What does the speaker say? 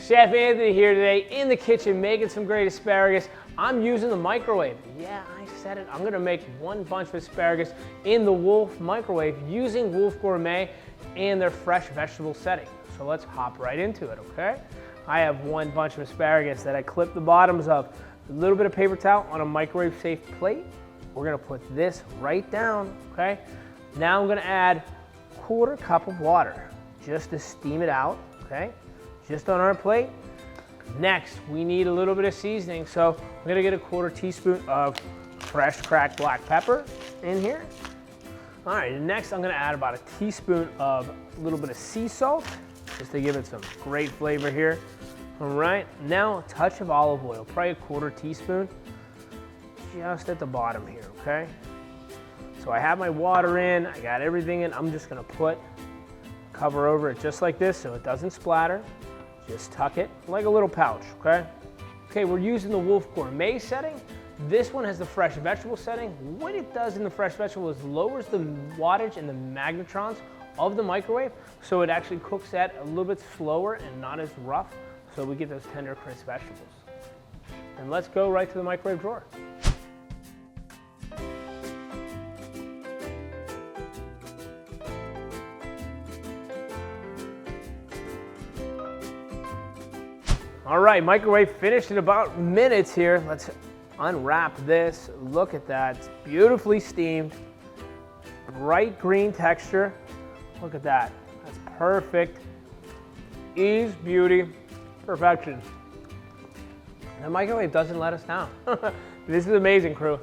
Chef Anthony here today in the kitchen making some great asparagus. I'm using the microwave. Yeah, I said it. I'm gonna make one bunch of asparagus in the Wolf microwave using Wolf Gourmet and their fresh vegetable setting. So let's hop right into it, okay? I have one bunch of asparagus that I clipped the bottoms of. A little bit of paper towel on a microwave safe plate. We're gonna put this right down, okay? Now I'm gonna add a 1/4 cup of water just to steam it out, okay? Just on our plate. Next, we need a little bit of seasoning. So I'm gonna get a 1/4 teaspoon of fresh cracked black pepper in here. All right, next I'm gonna add about a teaspoon of a little bit of sea salt, just to give it some great flavor here. All right, now a touch of olive oil, probably a 1/4 teaspoon, just at the bottom here, okay? So I have my water in, I got everything in. I'm just gonna put cover over it just like this so it doesn't splatter. Just tuck it like a little pouch, okay? Okay, we're using the Wolf Gourmet setting. This one has the fresh vegetable setting. What it does in the fresh vegetable is lowers the wattage and the magnetrons of the microwave, so it actually cooks that a little bit slower and not as rough, so we get those tender, crisp vegetables. And let's go right to the microwave drawer. All right, microwave finished in about minutes here. Let's unwrap this. Look at that, it's beautifully steamed. Bright green texture. Look at that, that's perfect. Ease, beauty, perfection. The microwave doesn't let us down. This is amazing, crew.